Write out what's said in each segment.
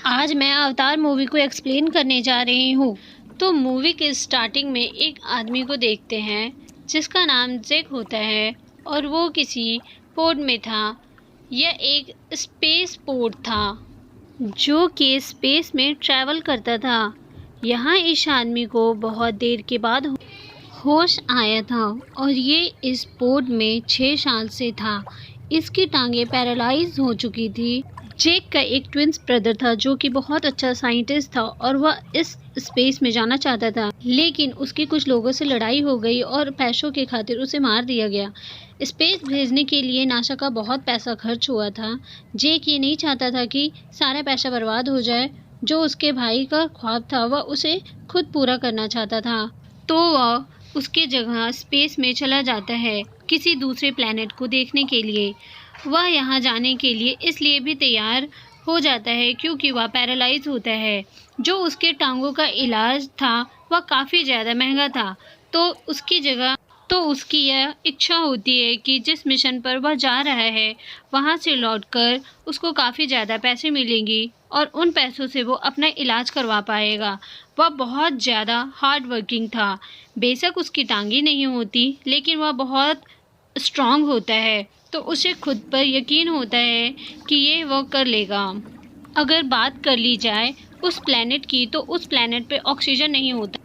आज मैं Avatar movie को एक्सप्लेन करने जा रही हूँ। तो मूवी के स्टार्टिंग में एक आदमी को देखते हैं जिसका नाम जैक होता है और वो किसी पोर्ट में था। यह एक स्पेस पोर्ट था जो कि स्पेस में ट्रैवल करता था। यहाँ इस आदमी को बहुत देर के बाद होश आया था और ये इस पोर्ट में 6 साल से था। इसकी टांगें पैरालाइज हो चुकी थी। जैक का एक ट्विंस ब्रदर था जो कि बहुत अच्छा साइंटिस्ट था और वह इस स्पेस में जाना चाहता था, लेकिन उसकी कुछ लोगों से लड़ाई हो गई और पैसों के खातिर उसे मार दिया गया। स्पेस भेजने के लिए नासा का बहुत पैसा खर्च हुआ था। जैक ये नहीं चाहता था कि सारा पैसा बर्बाद हो जाए। जो उसके भाई का ख्वाब था वह उसे खुद पूरा करना चाहता था, तो वह उसके जगह स्पेस में चला जाता है किसी दूसरे प्लैनेट को देखने के लिए। वह यहाँ जाने के लिए इसलिए भी तैयार हो जाता है क्योंकि वह पैरालाइज होता है। जो उसके टांगों का इलाज था वह काफ़ी ज़्यादा महंगा था, तो उसकी यह इच्छा होती है कि जिस मिशन पर वह जा रहा है वहाँ से लौटकर उसको काफ़ी ज़्यादा पैसे मिलेंगी और उन पैसों से वो अपना इलाज करवा पाएगा। वह बहुत ज़्यादा हार्ड वर्किंग था। बेशक उसकी टांगी नहीं होती, लेकिन वह बहुत स्ट्रांग होता है, तो उसे खुद पर यकीन होता है कि ये वो कर लेगा। अगर बात कर ली जाए उस प्लैनेट की, तो उस प्लैनेट पे ऑक्सीजन नहीं होता।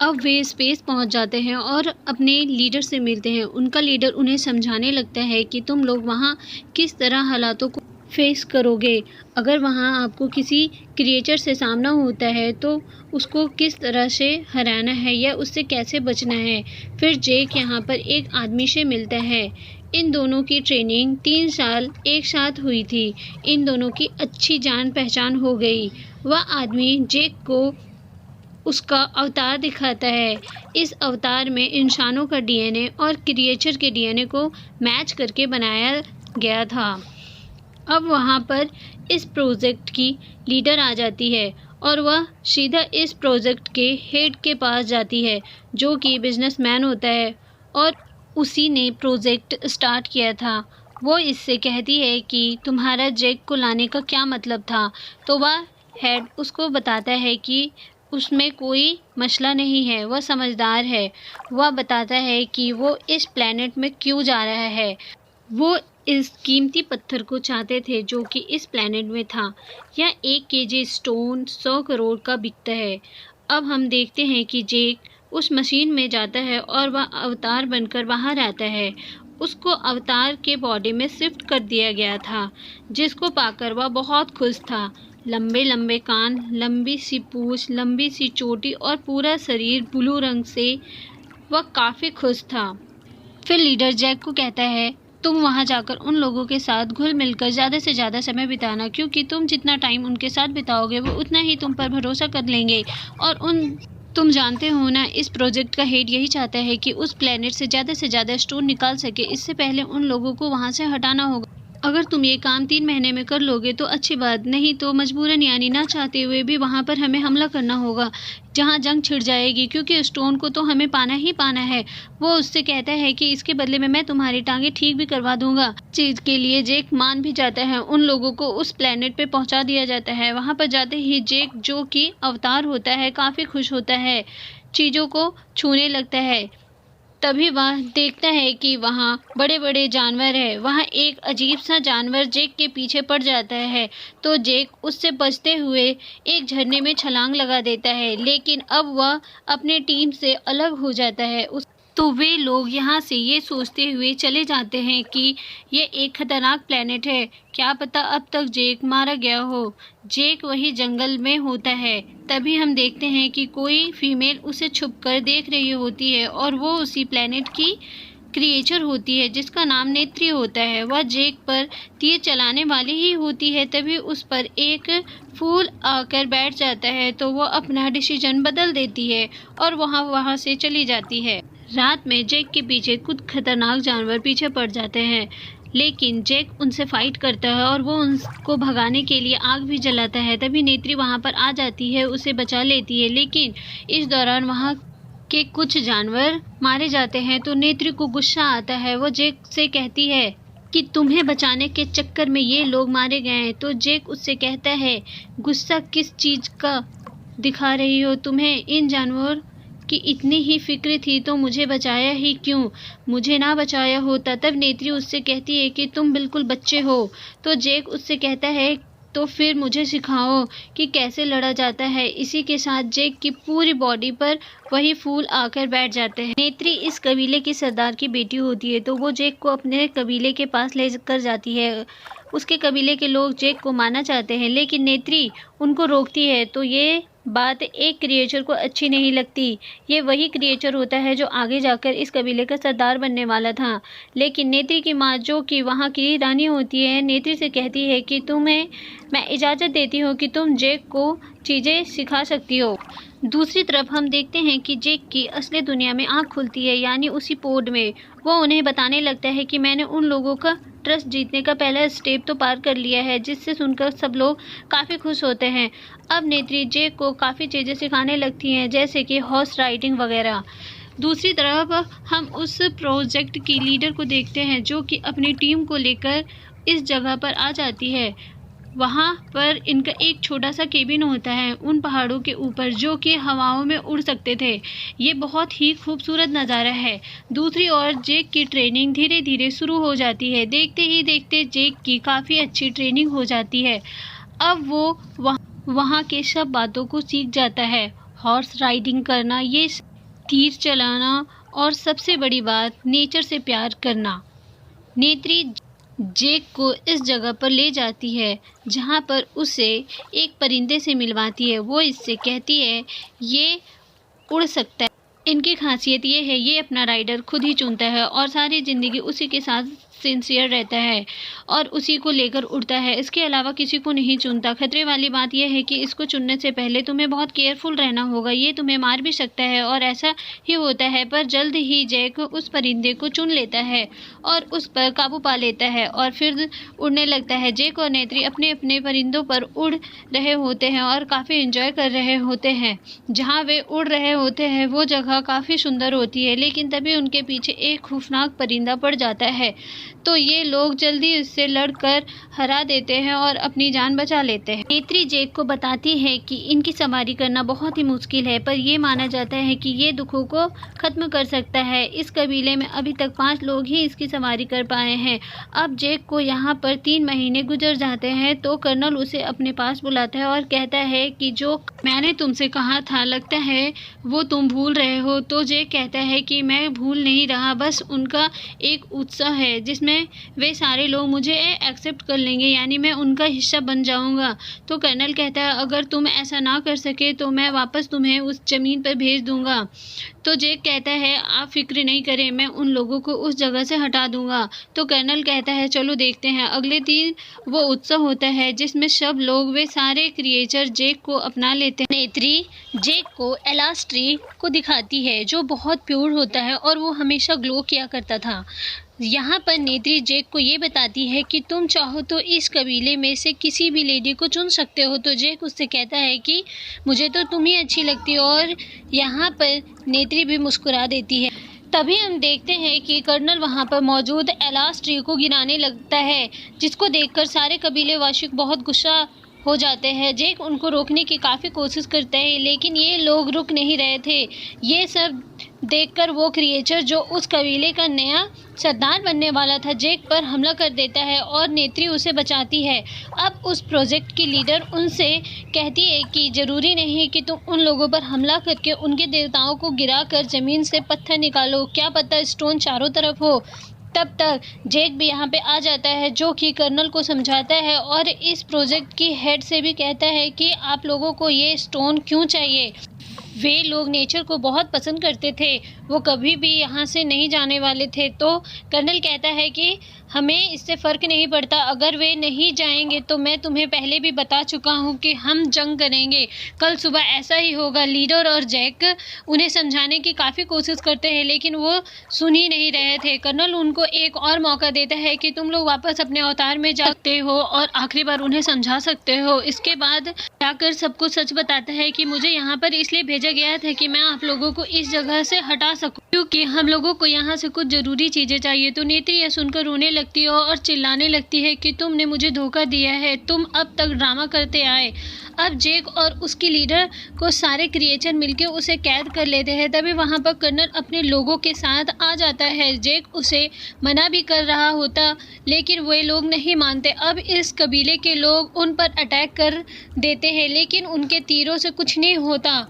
अब वे स्पेस पहुंच जाते हैं और अपने लीडर से मिलते हैं। उनका लीडर उन्हें समझाने लगता है कि तुम लोग वहाँ किस तरह हालातों को फेस करोगे। अगर वहाँ आपको किसी क्रिएचर से सामना होता है तो उसको किस तरह से हराना है या उससे कैसे बचना है। फिर जैक यहाँ पर एक आदमी से मिलता है। इन दोनों की ट्रेनिंग 3 साल एक साथ हुई थी। इन दोनों की अच्छी जान पहचान हो गई। वह आदमी जैक को उसका अवतार दिखाता है। इस अवतार में इंसानों का डीएनए और क्रिएचर के डीएनए को मैच करके बनाया गया था। अब वहाँ पर इस प्रोजेक्ट की लीडर आ जाती है और वह सीधा इस प्रोजेक्ट के हेड के पास जाती है जो कि बिजनेसमैन होता है और उसी ने प्रोजेक्ट स्टार्ट किया था। वो इससे कहती है कि तुम्हारा जैक को लाने का क्या मतलब था। तो वह हेड उसको बताता है कि उसमें कोई मसला नहीं है, वह समझदार है। वह बताता है कि वो इस प्लैनेट में क्यों जा रहा है। वो इस कीमती पत्थर को चाहते थे जो कि इस प्लैनेट में था। यह 1 केजी स्टोन 100 करोड़ का बिकता है। अब हम देखते हैं कि जैक उस मशीन में जाता है और वह अवतार बनकर बाहर आता है। उसको अवतार के बॉडी में शिफ्ट कर दिया गया था, जिसको पाकर वह बहुत खुश था। लंबे लंबे कान, लंबी सी पूंछ, लंबी सी चोटी और पूरा शरीर ब्लू रंग से वह काफ़ी खुश था। फिर लीडर जैक को कहता है तुम वहाँ जाकर उन लोगों के साथ घुल मिलकर ज़्यादा से ज़्यादा समय बिताना, क्योंकि तुम जितना टाइम उनके साथ बिताओगे वो उतना ही तुम पर भरोसा कर लेंगे। और तुम जानते हो ना, इस प्रोजेक्ट का हेड यही चाहता है कि उस प्लेनेट से ज़्यादा स्टोन निकाल सके। इससे पहले उन लोगों को वहाँ से हटाना होगा। अगर तुम ये काम 3 महीने में कर लोगे तो अच्छी बात, नहीं तो मजबूरन यानी ना चाहते हुए भी वहाँ पर हमें हमला करना होगा जहाँ जंग छिड़ जाएगी, क्योंकि स्टोन को तो हमें पाना ही पाना है। वो उससे कहता है कि इसके बदले में मैं तुम्हारी टांगे ठीक भी करवा दूंगा। चीज़ के लिए जैक मान भी जाता है। उन लोगों को उस प्लेनेट पे पहुँचा दिया जाता है। वहाँ पर जाते ही जैक, जो कि अवतार होता है, काफ़ी खुश होता है, चीज़ों को छूने लगता है। तभी वह देखता है कि वहाँ बड़े बड़े जानवर है। वहाँ एक अजीब सा जानवर जैक के पीछे पड़ जाता है, तो जैक उससे बचते हुए एक झरने में छलांग लगा देता है। लेकिन अब वह अपने टीम से अलग हो जाता है। तो वे लोग यहाँ से ये सोचते हुए चले जाते हैं कि ये एक खतरनाक प्लेनेट है, क्या पता अब तक जैक मारा गया हो। जैक वही जंगल में होता है। तभी हम देखते हैं कि कोई फीमेल उसे छुपकर देख रही होती है और वो उसी प्लेनेट की क्रिएचर होती है जिसका नाम नेत्री होता है। वह जैक पर तीर चलाने वाली ही होती है। तभी उस पर एक फूल आकर बैठ जाता है, तो वो अपना डिसीजन बदल देती है और वहाँ से चली जाती है। रात में जैक के पीछे कुछ खतरनाक जानवर पीछे पड़ जाते हैं, लेकिन जैक उनसे फाइट करता है और वो उनको भगाने के लिए आग भी जलाता है। तभी नेत्री वहाँ पर आ जाती है, उसे बचा लेती है। लेकिन इस दौरान वहाँ के कुछ जानवर मारे जाते हैं, तो नेत्री को गुस्सा आता है। वो जैक से कहती है कि तुम्हें बचाने के चक्कर में ये लोग मारे गए हैं। तो जैक उससे कहता है, गुस्सा किस चीज़ का दिखा रही हो? तुम्हें इन जानवरों की इतनी ही फिक्र थी तो मुझे बचाया ही क्यों? मुझे ना बचाया होता। तब नेत्री उससे कहती है कि तुम बिल्कुल बच्चे हो। तो जैक उससे कहता है, तो फिर मुझे सिखाओ कि कैसे लड़ा जाता है। इसी के साथ जैक की पूरी बॉडी पर वही फूल आकर बैठ जाते हैं। नेत्री इस कबीले के सरदार की बेटी होती है, तो वो जैक को अपने कबीले के पास ले कर जाती है। उसके कबीले के लोग जैक को मारना चाहते हैं, लेकिन नेत्री उनको रोकती है। तो ये बात एक क्रिएचर को अच्छी नहीं लगती। ये वही क्रिएचर होता है जो आगे जाकर इस कबीले का सरदार बनने वाला था। लेकिन नेत्री की माँ, जो कि वहाँ की रानी होती है, नेत्री से कहती है कि तुम्हें मैं इजाज़त देती हूँ कि तुम जैक को चीज़ें सिखा सकती हो। दूसरी तरफ हम देखते हैं कि जैक की असली दुनिया में आँख खुलती है, यानी उसी पोड में। वो उन्हें बताने लगता है कि मैंने उन लोगों का ट्रस्ट जीतने का पहला स्टेप तो पार कर लिया है, जिससे सुनकर सब लोग काफ़ी खुश होते हैं। अब नेत्री जैक को काफ़ी चीज़ें सिखाने लगती हैं, जैसे कि हॉर्स राइडिंग वगैरह। दूसरी तरफ हम उस प्रोजेक्ट की लीडर को देखते हैं, जो कि अपनी टीम को लेकर इस जगह पर आ जाती है। वहाँ पर इनका एक छोटा सा केबिन होता है उन पहाड़ों के ऊपर, जो कि हवाओं में उड़ सकते थे। ये बहुत ही खूबसूरत नज़ारा है। दूसरी ओर जैक की ट्रेनिंग धीरे धीरे शुरू हो जाती है। देखते ही देखते जैक की काफ़ी अच्छी ट्रेनिंग हो जाती है। अब वो वहाँ के सब बातों को सीख जाता है। हॉर्स राइडिंग करना, ये तीर चलाना, और सबसे बड़ी बात नेचर से प्यार करना। नेत्री जैक को इस जगह पर ले जाती है, जहाँ पर उसे एक परिंदे से मिलवाती है। वो इससे कहती है, ये उड़ सकता है। इनकी खासियत ये है, ये अपना राइडर खुद ही चुनता है और सारी ज़िंदगी उसी के साथ सिंसियर रहता है और उसी को लेकर उड़ता है। इसके अलावा किसी को नहीं चुनता। खतरे वाली बात यह है कि इसको चुनने से पहले तुम्हें बहुत केयरफुल रहना होगा। ये तुम्हें मार भी सकता है, और ऐसा ही होता है। पर जल्द ही जैक उस परिंदे को चुन लेता है और उस पर काबू पा लेता है और फिर उड़ने लगता है। जैक और नेत्री अपने अपने परिंदों पर उड़ रहे होते हैं और काफ़ी एंजॉय कर रहे होते हैं। जहाँ वे उड़ रहे होते हैं वो जगह काफ़ी सुंदर होती है, लेकिन तभी उनके पीछे एक खौफनाक परिंदा पड़ जाता है। तो ये लोग जल्दी उससे लड़कर हरा देते हैं और अपनी जान बचा लेते हैं। नेत्री जैक को बताती है कि इनकी सवारी करना बहुत ही मुश्किल है, पर यह माना जाता है कि ये दुखों को खत्म कर सकता है। इस कबीले में अभी तक 5 लोग ही इसकी सवारी कर पाए हैं। अब जैक को यहाँ पर 3 महीने गुजर जाते हैं, तो कर्नल उसे अपने पास बुलाता है और कहता है कि जो मैंने तुमसे कहा था, लगता है वो तुम भूल रहे हो। तो जैक कहता है कि मैं भूल नहीं रहा, बस उनका एक उत्साह है जिसमें वे सारे लोग मुझे एक्सेप्ट कर लेंगे, यानी मैं उनका हिस्सा बन जाऊंगा। तो कर्नल कहता है, अगर तुम ऐसा ना कर सके तो मैं वापस तुम्हें उस ज़मीन पर भेज दूंगा। तो जैक कहता है, आप फिक्र नहीं करें, मैं उन लोगों को उस जगह से हटा दूंगा। तो कर्नल कहता है, चलो देखते हैं। अगले दिन वो उत्सव होता है जिसमें सब लोग, वे सारे क्रिएचर जैक को अपना लेते हैं। नेत्री जैक को एलास ट्री को दिखाती है, जो बहुत प्योर होता है और वो हमेशा ग्लो किया करता था। यहाँ पर नेत्री जैक को ये बताती है कि तुम चाहो तो इस कबीले में से किसी भी लेडी को चुन सकते हो। तो जैक उससे कहता है कि मुझे तो तुम ही अच्छी लगती हो, और यहाँ पर नेत्री भी मुस्कुरा देती है। तभी हम देखते हैं कि कर्नल वहाँ पर मौजूद एलास ट्री को गिराने लगता है, जिसको देखकर सारे कबीले वासी बहुत गुस्सा हो जाते हैं। जैक उनको रोकने की काफ़ी कोशिश करता है, लेकिन ये लोग रुक नहीं रहे थे। ये सब देखकर वो क्रिएचर, जो उस कबीले का नया सरदार बनने वाला था, जैक पर हमला कर देता है और नेत्री उसे बचाती है। अब उस प्रोजेक्ट की लीडर उनसे कहती है कि ज़रूरी नहीं कि तुम उन लोगों पर हमला करके उनके देवताओं को गिरा कर ज़मीन से पत्थर निकालो, क्या पता स्टोन चारों तरफ हो। तब तक जैक भी यहाँ पे आ जाता है, जो कि कर्नल को समझाता है और इस प्रोजेक्ट की हेड से भी कहता है कि आप लोगों को ये स्टोन क्यों चाहिए। वे लोग नेचर को बहुत पसंद करते थे, वो कभी भी यहाँ से नहीं जाने वाले थे। तो कर्नल कहता है कि हमें इससे फ़र्क नहीं पड़ता, अगर वे नहीं जाएंगे तो मैं तुम्हें पहले भी बता चुका हूँ कि हम जंग करेंगे, कल सुबह ऐसा ही होगा। लीडर और जैक उन्हें समझाने की काफ़ी कोशिश करते हैं, लेकिन वो सुन ही नहीं रहे थे। कर्नल उनको एक और मौका देता है कि तुम लोग वापस अपने अवतार में जा सकते हो और आखिरी बार उन्हें समझा सकते हो। इसके बाद जाकर सबको सच बताता है कि मुझे यहाँ पर इसलिए भेजा गया था कि मैं आप लोगों को इस जगह से हटा सकूं, क्योंकि हम लोगों को यहाँ से कुछ ज़रूरी चीज़ें चाहिए। तो नेत्री यह सुनकर रोने लगती है और चिल्लाने लगती है कि तुमने मुझे धोखा दिया है, तुम अब तक ड्रामा करते आए। अब जेक और उसकी लीडर को सारे क्रिएचर मिलकर उसे कैद कर लेते हैं। तभी वहाँ पर कर्नल अपने लोगों के साथ आ जाता है। जेक उसे मना भी कर रहा होता, लेकिन वे लोग नहीं मानते। अब इस कबीले के लोग उन पर अटैक कर देते हैं, लेकिन उनके तीरों से कुछ नहीं होता।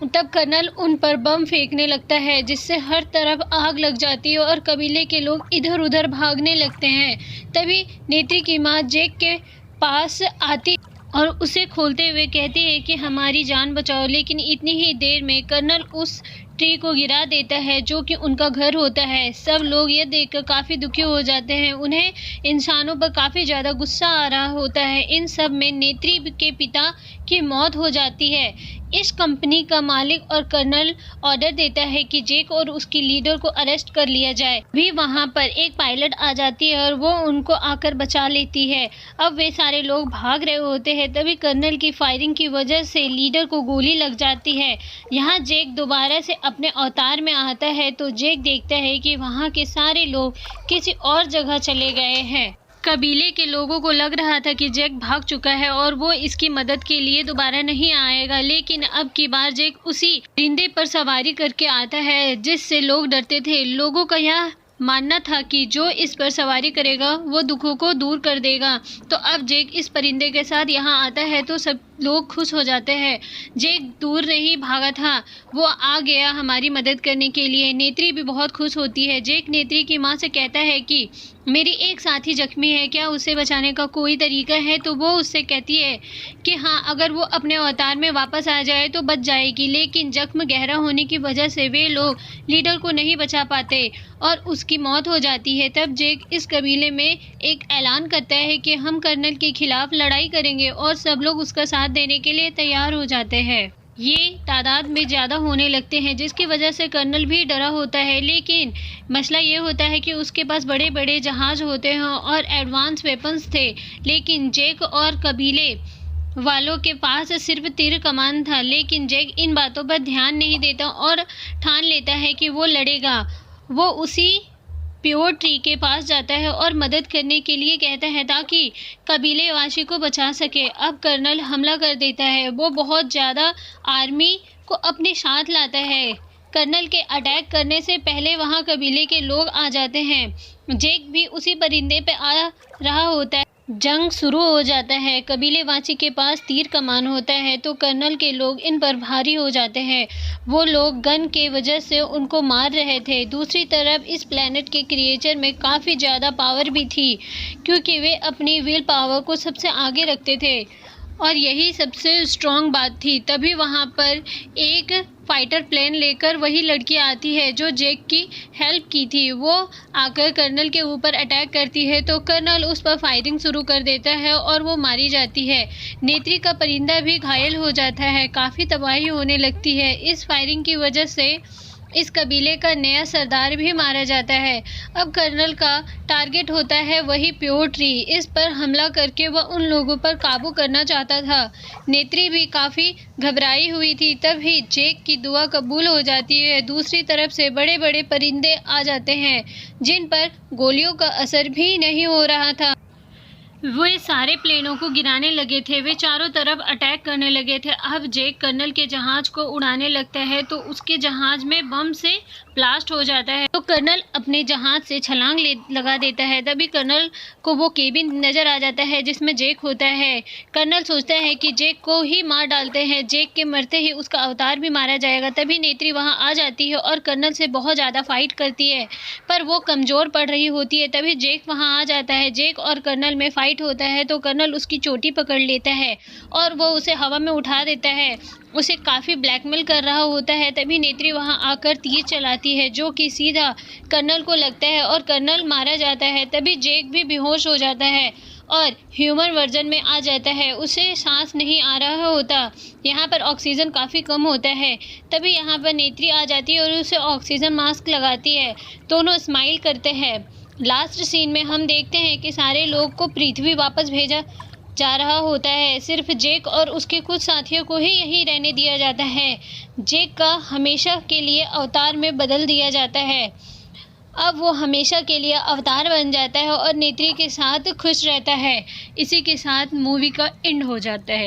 तब कर्नल उन पर बम फेंकने लगता है, जिससे हर तरफ आग लग जाती है और कबीले के लोग इधर उधर भागने लगते हैं। तभी नेत्री की माँ जेक के पास आती और उसे खोलते हुए कहती है कि हमारी जान बचाओ, लेकिन इतनी ही देर में कर्नल उस ट्री को गिरा देता है जो कि उनका घर होता है। सब लोग ये देखकर काफ़ी दुखी हो जाते हैं। उन्हें इंसानों पर काफ़ी ज़्यादा गुस्सा आ रहा होता है। इन सब में नेत्री के पिता की मौत हो जाती है। इस कंपनी का मालिक और कर्नल ऑर्डर देता है कि जेक और उसकी लीडर को अरेस्ट कर लिया जाए। भी वहाँ पर एक पायलट आ जाती है और वो उनको आकर बचा लेती है। अब वे सारे लोग भाग रहे होते हैं। तभी कर्नल की फायरिंग की वजह से लीडर को गोली लग जाती है। यहाँ जेक दोबारा से अपने अवतार में आता है तो जेक देखता है कि वहाँ के सारे लोग किसी और जगह चले गए हैं। कबीले के लोगों को लग रहा था कि जेक भाग चुका है और वो इसकी मदद के लिए दोबारा नहीं आएगा, लेकिन अब की बार जेक उसी परिंदे पर सवारी करके आता है जिससे लोग डरते थे। लोगों का यह मानना था कि जो इस पर सवारी करेगा वो दुखों को दूर कर देगा। तो अब जेक इस परिंदे के साथ यहाँ आता है तो सब लोग खुश हो जाते हैं। जेक दूर नहीं भागा था, वो आ गया हमारी मदद करने के लिए। नेत्री भी बहुत खुश होती है। जेक नेत्री की माँ से कहता है कि मेरी एक साथी जख्मी है, क्या उसे बचाने का कोई तरीका है? तो वो उससे कहती है कि हाँ, अगर वो अपने अवतार में वापस आ जाए तो बच जाएगी, लेकिन जख्म गहरा होने की वजह से वे लोग लीडर को नहीं बचा पाते और उसकी मौत हो जाती है। तब जेक इस कबीले में एक ऐलान करता है कि हम कर्नल के खिलाफ लड़ाई करेंगे और सब लोग उसका साथ देने के लिए तैयार हो जाते हैं। ये तादाद में ज़्यादा होने लगते हैं, जिसकी वजह से कर्नल भी डरा होता है। लेकिन मसला ये होता है कि उसके पास बड़े बड़े जहाज़ होते हैं और एडवांस वेपन्स थे, लेकिन जेक और कबीले वालों के पास सिर्फ तीर कमान था। लेकिन जेक इन बातों पर ध्यान नहीं देता और ठान लेता है कि वो लड़ेगा। वो उसी प्योर ट्री के पास जाता है और मदद करने के लिए कहता है ताकि कबीले वासी को बचा सके। अब कर्नल हमला कर देता है। वो बहुत ज़्यादा आर्मी को अपने साथ लाता है। कर्नल के अटैक करने से पहले वहाँ कबीले के लोग आ जाते हैं। जेक भी उसी परिंदे पे आ रहा होता है। जंग शुरू हो जाता है। कबीलेवासी के पास तीर कमान होता है तो कर्नल के लोग इन पर भारी हो जाते हैं। वो लोग गन के वजह से उनको मार रहे थे। दूसरी तरफ इस प्लेनेट के क्रिएचर में काफ़ी ज़्यादा पावर भी थी, क्योंकि वे अपनी विल पावर को सबसे आगे रखते थे और यही सबसे स्ट्रॉन्ग बात थी। तभी वहाँ पर एक फाइटर प्लेन लेकर वही लड़की आती है जो जेक की हेल्प की थी। वो आकर कर्नल के ऊपर अटैक करती है तो कर्नल उस पर फायरिंग शुरू कर देता है और वो मारी जाती है। नेत्री का परिंदा भी घायल हो जाता है। काफ़ी तबाही होने लगती है। इस फायरिंग की वजह से इस कबीले का नया सरदार भी मारा जाता है। अब कर्नल का टारगेट होता है वही प्योर ट्री। इस पर हमला करके वह उन लोगों पर काबू करना चाहता था। नेत्री भी काफ़ी घबराई हुई थी। तभी जेक की दुआ कबूल हो जाती है। दूसरी तरफ से बड़े बड़े परिंदे आ जाते हैं जिन पर गोलियों का असर भी नहीं हो रहा था। वे सारे प्लेनों को गिराने लगे थे। वे चारों तरफ अटैक करने लगे थे। अब जेक कर्नल के जहाज को उड़ाने लगता है तो उसके जहाज में बम से ब्लास्ट हो जाता है तो कर्नल अपने जहाज से छलांग लगा देता है। तभी कर्नल को वो केबिन नजर आ जाता है जिसमें जेक होता है। कर्नल सोचता है कि जेक को ही मार डालते हैं। जेक के मरते ही उसका अवतार भी मारा जाएगा। तभी नेत्री वहां आ जाती है और कर्नल से बहुत ज़्यादा फाइट करती है, पर वो कमज़ोर पड़ रही होती है। तभी जेक वहां आ जाता है। जेक और कर्नल में फाइट होता है तो कर्नल उसकी चोटी पकड़ लेता है और वो उसे हवा में उठा देता है। उसे काफ़ी ब्लैकमेल कर रहा होता है। तभी नेत्री वहां आकर तीर चलाती है जो कि सीधा कर्नल को लगता है और कर्नल मारा जाता है। तभी जेक भी बेहोश हो जाता है और ह्यूमन वर्जन में आ जाता है। उसे सांस नहीं आ रहा होता। यहाँ पर ऑक्सीजन काफ़ी कम होता है। तभी यहाँ पर नेत्री आ जाती है और उसे ऑक्सीजन मास्क लगाती है। दोनों स्माइल करते हैं। लास्ट सीन में हम देखते हैं कि सारे लोग को पृथ्वी वापस भेजा जा रहा होता है। सिर्फ जेक और उसके कुछ साथियों को ही यहीं रहने दिया जाता है। जेक का हमेशा के लिए अवतार में बदल दिया जाता है। अब वो हमेशा के लिए अवतार बन जाता है और नेत्री के साथ खुश रहता है। इसी के साथ मूवी का एंड हो जाता है।